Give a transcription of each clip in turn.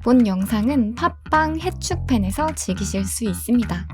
본 영상은 팟빵 해축팬에서 즐기실 수 있습니다.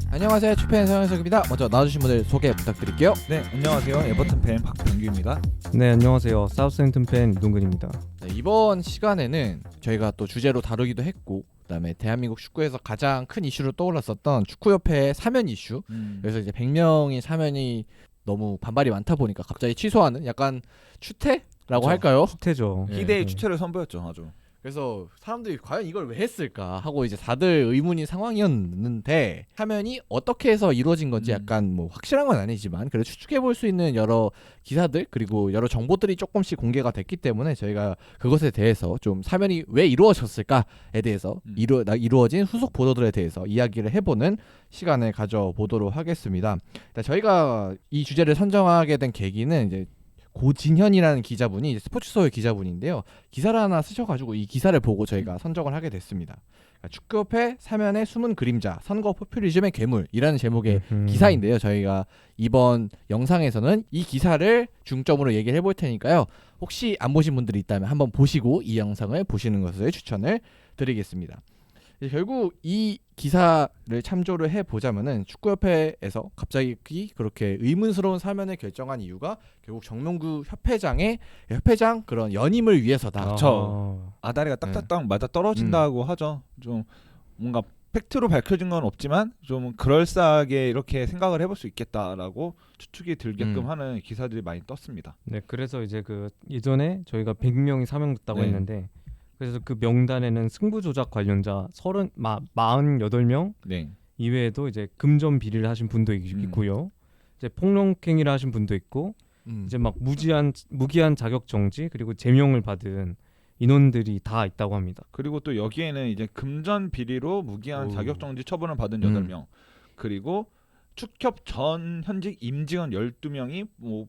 안녕하세요, 해축팬 서영석입니다. 먼저 나와주신 분들 소개 부탁드릴게요. 네, 안녕하세요. 에버튼 팬 박병규입니다. 네, 안녕하세요. 사우스햄튼 팬 이동근입니다. 네, 이번 시간에는 저희가 또 주제로 다루기도 했고, 그다음에 대한민국 축구에서 가장 큰 이슈로 떠올랐었던 축구협회의 사면 이슈. 그래서 이제 100명이 사면이 너무 반발이 많다 보니까 갑자기 취소하는 약간 추태라고 그렇죠. 할까요? 추태죠. 네. 희대의 추태를 선보였죠, 아주. 그래서 사람들이 과연 이걸 왜 했을까 하고 이제 다들 의문인 상황이었는데, 사면이 어떻게 해서 이루어진 건지 약간 뭐 확실한 건 아니지만 그래도 추측해 볼 수 있는 여러 기사들 그리고 여러 정보들이 조금씩 공개가 됐기 때문에 저희가 그것에 대해서 좀 사면이 왜 이루어졌을까에 대해서 이루어진 후속 보도들에 대해서 이야기를 해보는 시간을 가져보도록 하겠습니다. 저희가 이 주제를 선정하게 된 계기는 이제 고진현이라는 기자분이 이제 스포츠소의 기자분인데요. 기사를 하나 쓰셔가지고 이 기사를 보고 저희가 선정을 하게 됐습니다. 그러니까 축구협회 사면의 숨은 그림자, 선거 포퓰리즘의 괴물이라는 제목의 기사인데요. 저희가 이번 영상에서는 이 기사를 중점으로 얘기를 해볼 테니까요. 혹시 안 보신 분들이 있다면 한번 보시고 이 영상을 보시는 것을 추천을 드리겠습니다. 결국 이 기사를 참조를 해보자면은 축구협회에서 갑자기 그렇게 의문스러운 사면을 결정한 이유가 결국 정몽규 협회장 그런 연임을 위해서다. 그렇죠. 아다리가 딱딱딱 맞아 떨어진다고 하죠. 좀 뭔가 팩트로 밝혀진 건 없지만 좀 그럴싸하게 이렇게 생각을 해볼 수 있겠다라고 추측이 들게끔 하는 기사들이 많이 떴습니다. 네, 그래서 이제 그 예전에 저희가 100명이 사면됐다고 네. 했는데, 그래서 그 명단에는 승부 조작 관련자 48명 네. 이외에도 이제 금전 비리를 하신 분도 있고요. 이제 폭력행위를 하신 분도 있고, 이제 막 무기한 자격 정지 그리고 제명을 받은 인원들이 다 있다고 합니다. 그리고 또 여기에는 이제 금전 비리로 무기한 자격정지 처분을 받은 8명, 그리고 축협 전 현직 임직원 12명이 뭐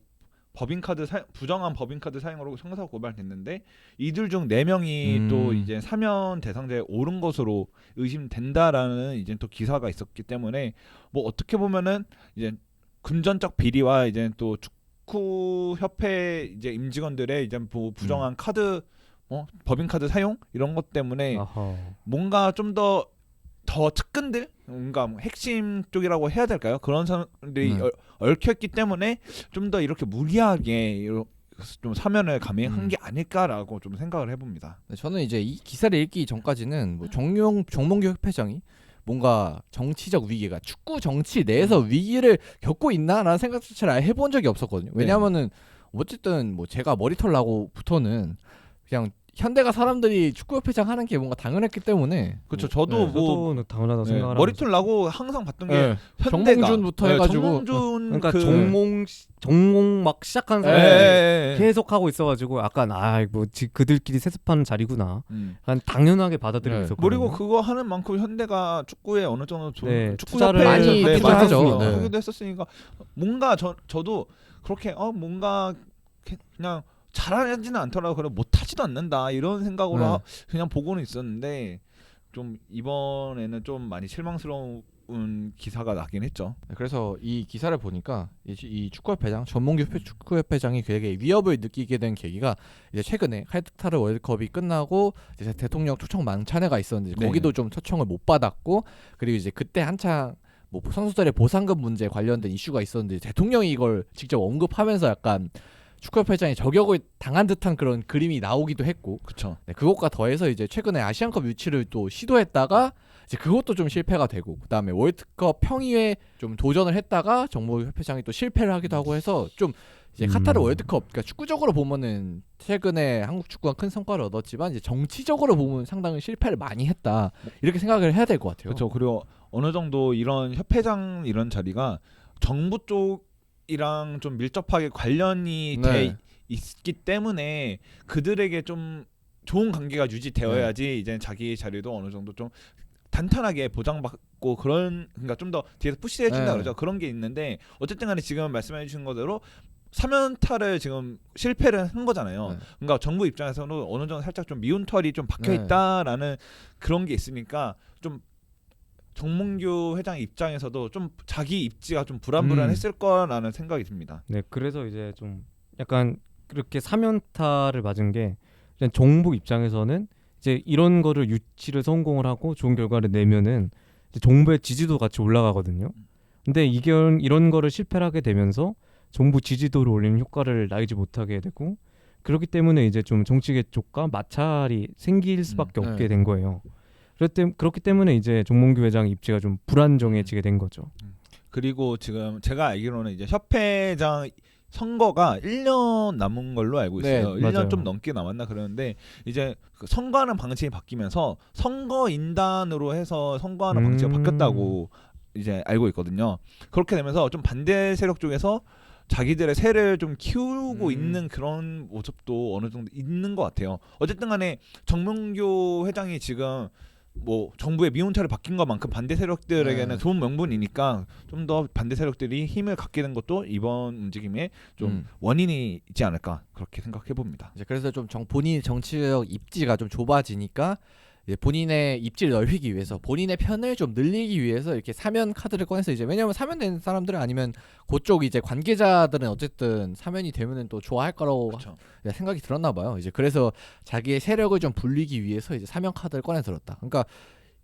부정한 법인카드 사용으로 형사 고발됐는데, 이들 중 4명이 또 이제 사면 대상자에 오른 것으로 의심된다라는 이제 또 기사가 있었기 때문에, 뭐 어떻게 보면은 이제 금전적 비리와 이제 또 축구 협회 이제 임직원들의 이제 뭐 부정한 카드 법인카드 사용 이런 것 때문에 뭔가 좀 더 측근들, 뭔가 핵심 쪽이라고 해야 될까요? 그런 사람들이 얽혔기 때문에 좀 더 이렇게 무리하게 좀 사면을 감행한 게 아닐까라고 좀 생각을 해봅니다. 저는 이제 이 기사를 읽기 전까지는 뭐 정몽규 협회장이 뭔가 정치적 위기가 축구 정치 내에서 위기를 겪고 있나라는 생각 자체를 아예 해본 적이 없었거든요. 왜냐하면은 어쨌든 뭐 제가 머리털 나고부터는 그냥 현대가 사람들이 축구협회장 하는 게 뭔가 당연했기 때문에. 그렇죠. 저도 저도 당연하다고 생각을 머리털 나고 항상 봤던 게 현대가 정몽준부터 해가지고 그러니까 그 정몽 막 시작한 사람이 계속 하고 있어가지고 약간 뭐 그들끼리 세습하는 자리구나. 약간 당연하게 받아들이고 있었거든요. 그리고 그거 하는 만큼 현대가 축구에 어느 정도 투자를 많이 투자하죠. 하기도 했었으니까 뭔가 저도 그렇게 뭔가 그냥 잘하지는 않더라도 그래 못하지도 않는다 이런 생각으로 그냥 보고는 있었는데, 좀 이번에는 좀 많이 실망스러운 기사가 나긴 했죠. 그래서 이 기사를 보니까 이 축구협회장 정몽규 축구협회장이 되게 위협을 느끼게 된 계기가 이제 최근에 카타르 월드컵이 끝나고 이제 대통령 초청 만찬회가 있었는데 거기도 좀 초청을 못 받았고, 그리고 이제 그때 한창 뭐 선수들의 보상금 문제 관련된 이슈가 있었는데 대통령이 이걸 직접 언급하면서 약간 축구협회장이 저격을 당한 듯한 그런 그림이 나오기도 했고, 그렇죠. 그것과 더해서 이제 최근에 아시안컵 유치를 또 시도했다가 이제 그것도 좀 실패가 되고, 그다음에 월드컵 평의회 좀 도전을 했다가 정몽규 협회장이 또 실패를 하기도 하고 해서 좀 이제 카타르 월드컵, 그러니까 축구적으로 보면은 최근에 한국 축구가 큰 성과를 얻었지만 이제 정치적으로 보면 상당히 실패를 많이 했다 이렇게 생각을 해야 될 것 같아요. 그렇죠. 그리고 어느 정도 이런 협회장 이런 자리가 정부 쪽이랑 좀 밀접하게 관련이 돼 있기 때문에 그들에게 좀 좋은 관계가 유지되어야지 이제 자기 자리도 어느 정도 좀 단단하게 보장받고 그러니까 좀 더 뒤에서 푸시해준다 그러죠. 그런 게 있는데, 어쨌든 간에 지금 말씀해 주신 거대로 사면탈을 지금 실패를 한 거잖아요. 그러니까 정부 입장에서는 어느 정도 살짝 좀 미운 털이 좀 박혀 있다라는 그런 게 있으니까, 좀 정몽규 회장 입장에서도 좀 자기 입지가 좀 불안불안했을 거라는 생각이 듭니다. 네, 그래서 이제 좀 약간 그렇게 사면타를 맞은 게 정부 입장에서는 이제 이런 거를 유치를 성공을 하고 좋은 결과를 내면은 이제 정부의 지지도 같이 올라가거든요. 근데 이런 거를 실패를 하게 되면서 정부 지지도를 올리는 효과를 나지 못하게 되고 그렇기 때문에 이제 좀 정치계 쪽과 마찰이 생길 수밖에 없게 네. 된 거예요. 그렇기 때문에 이제 정몽규 회장 입지가 좀 불안정해지게 된 거죠. 그리고 지금 제가 알기로는 이제 협회장 선거가 1년 남은 걸로 알고 있어요. 네, 1년 맞아요. 좀 넘게 남았나 그러는데 이제 그 선거하는 방식이 바뀌면서 선거인단으로 해서 선거하는 방식이 바뀌었다고 이제 알고 있거든요. 그렇게 되면서 좀 반대 세력 쪽에서 자기들의 세를 좀 키우고 있는 그런 모습도 어느 정도 있는 것 같아요. 어쨌든 간에 정몽규 회장이 지금 뭐 정부의 미온차를 바뀐 것만큼 반대 세력들에게는 네. 좋은 명분이니까 좀 더 반대 세력들이 힘을 갖게 된 것도 이번 움직임의 좀 원인이 있지 않을까 그렇게 생각해 봅니다. 이제 그래서 좀 본인 정치적 입지가 좀 좁아지니까 이제 본인의 입지를 넓히기 위해서 본인의 편을 좀 늘리기 위해서 이렇게 사면 카드를 꺼내서 이제 왜냐면 사면된 사람들은 아니면 그쪽 이제 관계자들은 어쨌든 사면이 되면은 또 좋아할 거라고 그렇죠. 생각이 들었나 봐요. 이제 그래서 자기의 세력을 좀 불리기 위해서 이제 사면 카드를 꺼내 들었다. 그러니까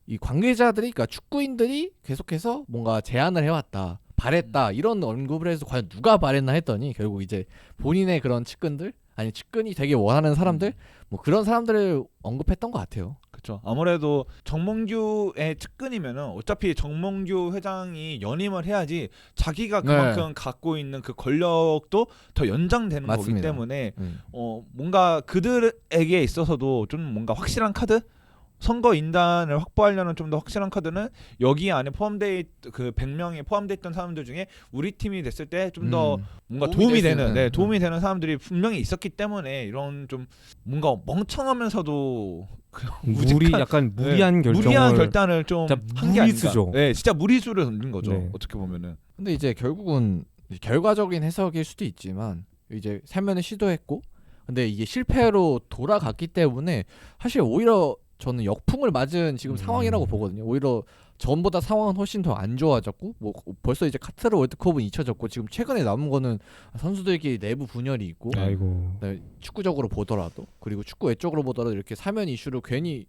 이 관계자들이 그러니까 축구인들이 계속해서 뭔가 제안을 해왔다. 바랬다 이런 언급을 해서 과연 누가 바랬나 했더니 결국 이제 본인의 그런 측근들 아니 측근이 되게 원하는 사람들 뭐 그런 사람들을 언급했던 것 같아요. 그렇죠. 아무래도 정몽규의 측근이면은 어차피 정몽규 회장이 연임을 해야지 자기가 그만큼 갖고 있는 그 권력도 더 연장되는 거기 맞습니다. 때문에 뭔가 그들에게 있어서도 좀 뭔가 확실한 카드 선거 인단을 확보하려는 좀 더 확실한 카드는 여기 안에 포함돼 그 100명이 포함돼 있던 사람들 중에 우리 팀이 됐을 때 좀 더 뭔가 도움이 되는 도움이 되는 사람들이 분명히 있었기 때문에 이런 좀 뭔가 멍청하면서도 약간 무리한 결정을 무리한 결단을 좀 진짜 한 게 아닌가. 무리수죠. 네, 진짜 무리수를 던진 거죠. 네. 어떻게 보면은. 근데 이제 결국은 결과적인 해석일 수도 있지만 이제 사면을 시도했고 근데 이게 실패로 돌아갔기 때문에 사실 오히려 저는 역풍을 맞은 지금 상황이라고 보거든요. 오히려 전보다 상황은 훨씬 더 안 좋아졌고 뭐 벌써 이제 카타르 월드컵은 잊혀졌고 지금 최근에 남은 거는 선수들끼리 내부 분열이 있고 아이고. 네, 축구적으로 보더라도 그리고 축구 외적으로 보더라도 이렇게 사면 이슈로 괜히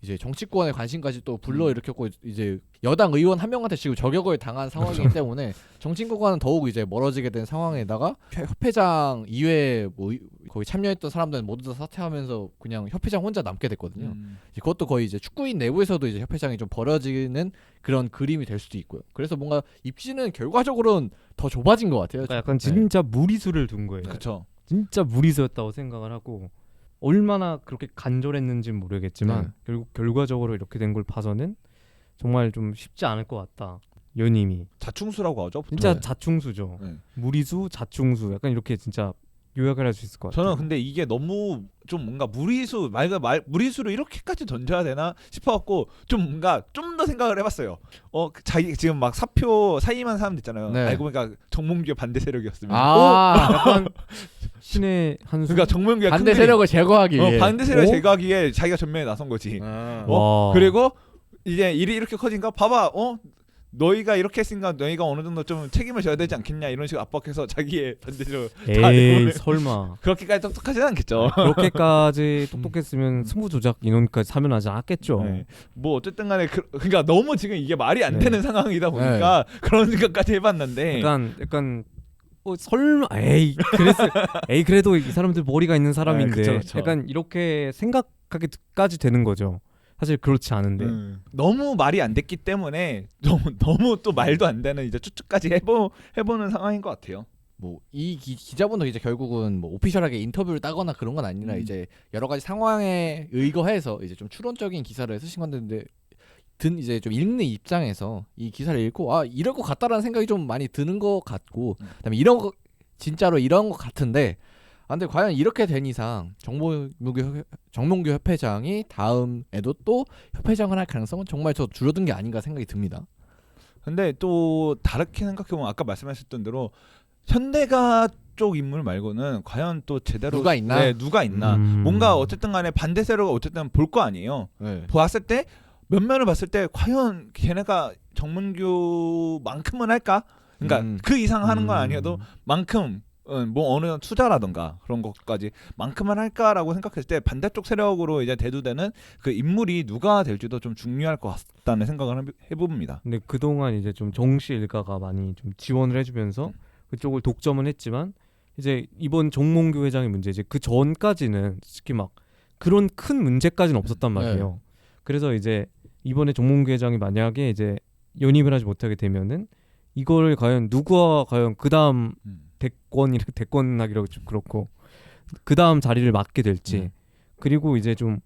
이제 정치권의 관심까지 또 불러일으켰고 이제 여당 의원 한 명한테 지금 저격을 당한 상황이기 때문에 정치인과는 더욱 이제 멀어지게 된 상황에다가 협회장 이외에 뭐 거기 참여했던 사람들은 모두 다 사퇴하면서 그냥 협회장 혼자 남게 됐거든요. 그것도 거의 이제 축구인 내부에서도 이제 협회장이 좀 벌어지는 그런 그림이 될 수도 있고요. 그래서 뭔가 입지는 결과적으로는 더 좁아진 것 같아요. 그러니까 약간 진짜 무리수를 둔 거예요. 그렇죠. 진짜 무리수였다고 생각을 하고 얼마나 그렇게 간절했는지는 모르겠지만 결국 결과적으로 이렇게 된 걸 봐서는 정말 좀 쉽지 않을 것 같다. 연임이 자충수라고 하죠. 보통. 진짜 자충수죠. 네. 무리수, 자충수 약간 이렇게 진짜 요약을 할 수 있을 것 같아요. 저는 근데 이게 너무 좀 뭔가 무리수 무리수를 이렇게까지 던져야 되나 싶어갖고 좀 뭔가 좀 더 생각을 해봤어요. 자기 지금 막 사표 사임한 사람들 있잖아요. 네. 알고 보니까 정몽규 반대 세력이었으면. 약간 신의 한수. 그러니까 정몽규가 반대 큰일이- 세력을 제거하기 위해 반대 세력 오? 제거하기 위해 자기가 전면에 나선 거지. 와. 그리고 이제 일이 이렇게 커지니까 봐봐, 너희가 이렇게 했으니까 너희가 어느 정도 좀 책임을 져야 되지 않겠냐 이런 식으로 압박해서 자기의 반대로 에이 설마 그렇게까지 똑똑하지는 않겠죠. 그렇게까지 똑똑했으면 승부 조작 인원까지 사면하지 않았겠죠. 네. 뭐 어쨌든 간에 그러니까 너무 지금 이게 말이 안 네. 되는 상황이다 보니까 그런 생각까지 해봤는데 약간 설마 그래도 이 사람들 머리가 있는 사람인데 네, 그쵸. 약간 이렇게 생각하게까지 되는 거죠. 사실 그렇지 않은데. 너무 말이 안 됐기 때문에 너무 또 말도 안 되는 이제 추측까지 해보는 상황인 것 같아요. 뭐 이 기자분도 이제 결국은 뭐 오피셜하게 인터뷰를 따거나 그런 건 아니라 이제 여러 가지 상황에 의거해서 이제 좀 추론적인 기사를 쓰신 건데 이제 좀 읽는 입장에서 이 기사를 읽고 이럴 것 같다라는 생각이 좀 많이 드는 것 같고 그다음에 진짜로 이런 것 같은데 근데 과연 이렇게 된 이상 정몽규 협회장이 다음에도 또 협회장을 할 가능성은 정말 더 줄어든 게 아닌가 생각이 듭니다. 근데 또 다르게 생각해보면 아까 말씀하셨던 대로 현대가 쪽 인물 말고는 과연 또 제대로 누가 있나? 네, 누가 있나? 뭔가 어쨌든 간에 반대 세력을 어쨌든 볼 거 아니에요. 네. 보았을 때 면면을 봤을 때 과연 걔네가 정문규만큼은 할까? 그러니까 그 이상 하는 건 아니어도 만큼 뭐 어느 투자라든가 그런 것까지 만큼은 할까라고 생각했을 때 반대쪽 세력으로 이제 대두되는 그 인물이 누가 될지도 좀 중요할 것 같다는 생각을 해봅니다. 근데 그동안 이제 좀 정씨 일가가 많이 좀 지원을 해주면서 그쪽을 독점은 했지만 이제 이번 정몽규 회장의 문제 이제 그 전까지는 솔직히 막 그런 큰 문제까지는 없었단 말이에요. 그래서 이제 이번에 정몽규 회장이 만약에 이제 연임을 하지 못하게 되면은 이걸 과연 누가 과연 그 다음 대권하기로 좀 그렇고 그 다음 자리를 맡게 될지 그리고 이제 좀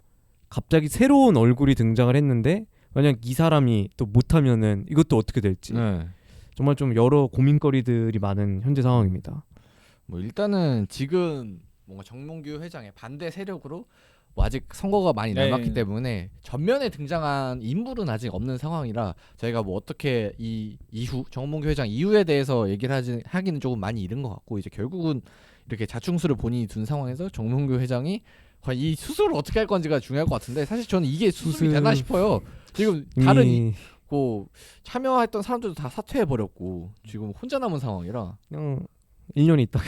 갑자기 새로운 얼굴이 등장을 했는데 만약 이 사람이 또 못하면은 이것도 어떻게 될지 정말 좀 여러 고민거리들이 많은 현재 상황입니다. 뭐 일단은 지금 뭔가 정몽규 회장의 반대 세력으로 뭐 아직 선거가 많이 남았기 때문에 전면에 등장한 인물은 아직 없는 상황이라 저희가 뭐 어떻게 이 이후 정몽규 회장 이후에 대해서 얘기를 하기는 조금 많이 이른 것 같고 이제 결국은 이렇게 자충수를 본인이 둔 상황에서 정몽규 회장이 과연 이 수술을 어떻게 할 건지가 중요할 것 같은데 사실 저는 이게 수습이 되나 싶어요. 지금 다른 참여했던 사람들도 다 사퇴해 버렸고 지금 혼자 남은 상황이라 그냥 1년 있다가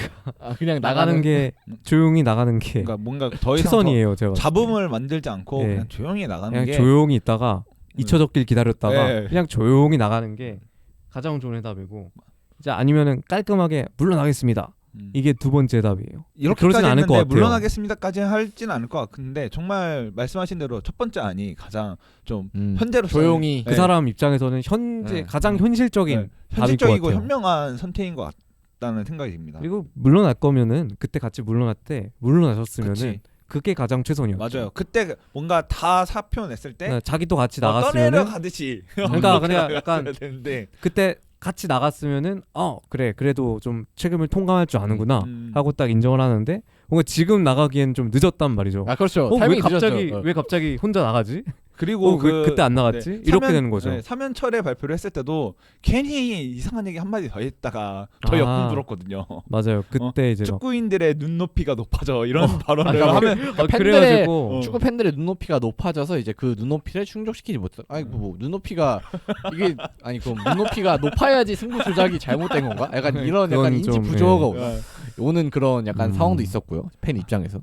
그냥 나가는 게 조용히 나가는 게 그러니까 뭔가 더 이상 최선이에요. 제가 잡음을 만들지 않고 그냥 조용히 나가는 그냥 게 조용히 있다가 잊혀졌길 기다렸다가 네. 그냥 조용히 나가는 게 가장 좋은 해답이고 이제 아니면은 깔끔하게 물러나겠습니다. 이게 두 번째 해답이에요. 이렇게까지 그러진 않을 것 했는데 같아요. 물러나겠습니다까지 할지는 않을 것 같은데 정말 말씀하신 대로 첫 번째 안이 가장 좀 현재로 조용히 그 사람 입장에서는 현재 가장 현실적인 현실적이고 답일 것 같아요. 현명한 선택인 것 같다는 생각이 듭니다. 그리고 물러날 거면은 그때 같이 물러날 때 물러나셨으면은 그치. 그게 가장 최선이었죠. 맞아요. 그때 뭔가 다 사표 냈을 때 자기도 같이 떠내려 나갔으면은 가듯이 그러니까 그냥 약간 되는데 그때 같이 나갔으면은 그래 그래도 좀 책임을 통감할 줄 아는구나 하고 딱 인정을 하는데 뭔가 지금 나가기엔 좀 늦었단 말이죠. 그렇죠. 왜 타이밍이 갑자기 늦었죠. 왜 갑자기 혼자 나가지? 그리고 왜 그때 안 나갔지? 이렇게 되는 거죠. 사면철회 발표를 했을 때도 괜히 이상한 얘기 한마디 더 했다가 더 역풍 불었거든요. 맞아요. 그때 이제 축구인들의 눈높이가 높아져 이런 발언을 하면 그래가지고 축구 팬들의 눈높이가 높아져서 이제 그 눈높이를 충족시키지 못해. 아니 뭐 눈높이가 이게 아니 그럼 눈높이가 높아야지 승부 조작이 잘못된 건가? 약간 이런 약간 인지 부조가 오는 그런 약간 상황도 있었고요. 팬 입장에서.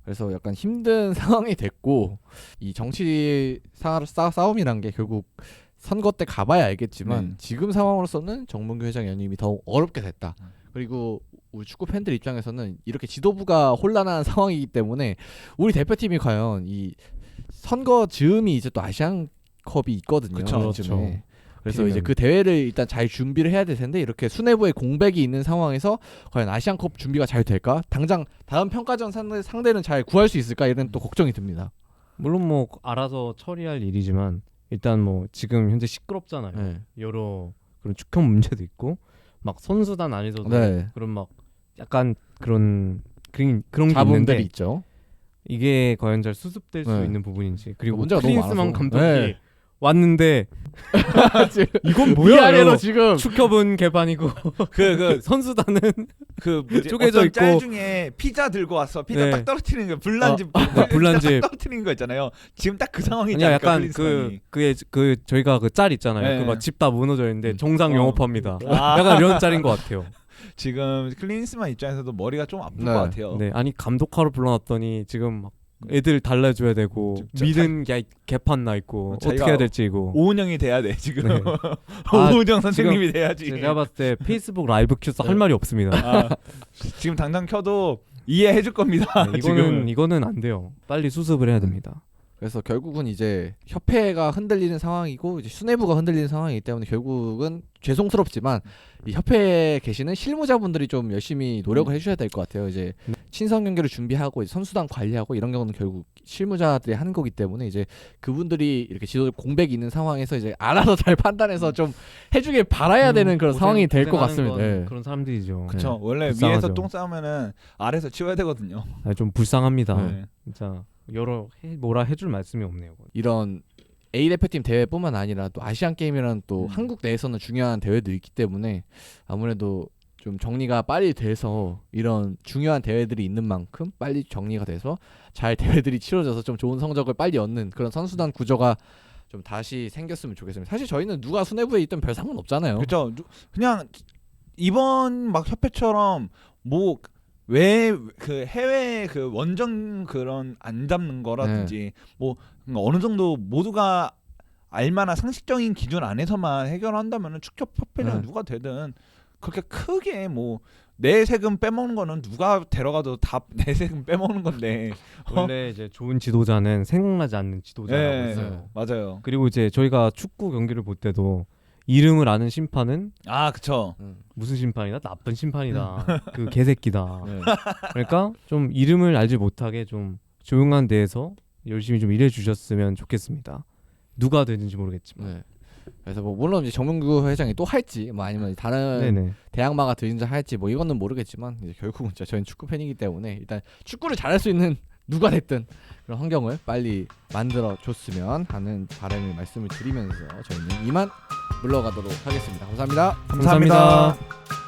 그래서 약간 힘든 상황이 됐고 이 정치 싸움이란 게 결국 선거 때 가봐야 알겠지만 지금 상황으로서는 정몽규 회장 연임이 더욱 어렵게 됐다. 그리고 우리 축구 팬들 입장에서는 이렇게 지도부가 혼란한 상황이기 때문에 우리 대표팀이 과연 이 선거 즈음이 이제 또 아시안컵이 있거든요. 그렇죠. 그래서 이제 그 대회를 일단 잘 준비를 해야 될 텐데 이렇게 수뇌부에 공백이 있는 상황에서 과연 아시안컵 준비가 잘 될까? 당장 다음 평가전 상대는 잘 구할 수 있을까? 이런 또 걱정이 듭니다. 물론 뭐 알아서 처리할 일이지만 일단 뭐 지금 현재 시끄럽잖아요. 여러 그런 축협 문제도 있고 막 선수단 안에서도 그런 막 약간 그런 게 있는데 있죠. 이게 과연 잘 수습될 수 있는 부분인지 그리고 클린스만 감독이 왔는데 이건 뭐야? 아래로 지금 축협은 개판이고 그 선수단은 그 뭐지? 쪼개져 있고 짤 중에 피자 들고 와서 피자 딱 떨어뜨리는 거 불난집 불난집 딱 떨어뜨리는 거 있잖아요. 지금 딱 그 상황이지. 아니야 약간 그 저희가 그 짤 있잖아요. 그 막 집 다 무너져 있는데 정상 영업합니다. 약간 이런 짤인 것 같아요. 지금 클린스만 입장에서도 머리가 좀 아플 것 같아요. 네, 아니 감독하러 불러놨더니 지금 막 애들 달래줘야 되고 믿은 개판 나 있고 어떻게 해야 될지 이거 오은영이 돼야 돼 지금. 오은영 선생님이 돼야지. 제가 봤을 때 페이스북 라이브 켜서 할 말이 없습니다. 지금 당장 켜도 이해해줄 겁니다. 이거는 안 돼요. 빨리 수습을 해야 됩니다. 그래서 결국은 이제 협회가 흔들리는 상황이고 이제 수뇌부가 흔들리는 상황이기 때문에 결국은 죄송스럽지만 이 협회에 계시는 실무자분들이 좀 열심히 노력을 해주셔야 될 것 같아요. 이제 친선 경기를 준비하고 이제 선수단 관리하고 이런 경우는 결국 실무자들이 하는 거기 때문에 이제 그분들이 이렇게 지도 공백이 있는 상황에서 이제 알아서 잘 판단해서 좀 해주길 바라야 되는 그런 상황이 될 것 같습니다. 그런 사람들이죠. 그렇죠. 원래 불쌍하죠. 위에서 똥 싸우면은 아래에서 치워야 되거든요. 좀 불쌍합니다. 진짜 뭐라 해줄 말씀이 없네요. 이런 A 대표팀 대회뿐만 아니라 또 아시안 게임이라는 또 한국 내에서는 중요한 대회도 있기 때문에 아무래도 좀 정리가 빨리 돼서 이런 중요한 대회들이 있는 만큼 빨리 정리가 돼서 잘 대회들이 치러져서 좀 좋은 성적을 빨리 얻는 그런 선수단 구조가 좀 다시 생겼으면 좋겠습니다. 사실 저희는 누가 수뇌부에 있든 별 상관 없잖아요. 그렇죠. 그냥 이번 막 협회처럼 뭐 왜 그 해외 그 원정 그런 안 잡는 거라든지 뭐 어느 정도 모두가 알만한 상식적인 기준 안에서만 해결한다면은 축협협회는 누가 되든 그렇게 크게 뭐 내 세금 빼먹는 거는 누가 데려가도 다 내 세금 빼먹는 건데 원래 이제 좋은 지도자는 생각나지 않는 지도자라고 했어요. 맞아요. 그리고 이제 저희가 축구 경기를 볼 때도 이름을 아는 심판은 아 그쵸. 무슨 심판이다? 나쁜 심판이다. 그 개새끼다. 네. 그러니까 좀 이름을 알지 못하게 좀 조용한 데에서 열심히 좀 일해 주셨으면 좋겠습니다. 누가 되는지 모르겠지만. 네. 그래서 뭐 물론 이제 정명구 회장이 또 할지 뭐 아니면 다른 네네. 대항마가 드인자 할지 뭐 이거는 모르겠지만 이제 결국은 진짜 저희는 축구 팬이기 때문에 일단 축구를 잘할 수 있는 누가 됐든 그런 환경을 빨리 만들어 줬으면 하는 바람을 말씀을 드리면서 저희는 이만 물러가도록 하겠습니다. 감사합니다. 감사합니다.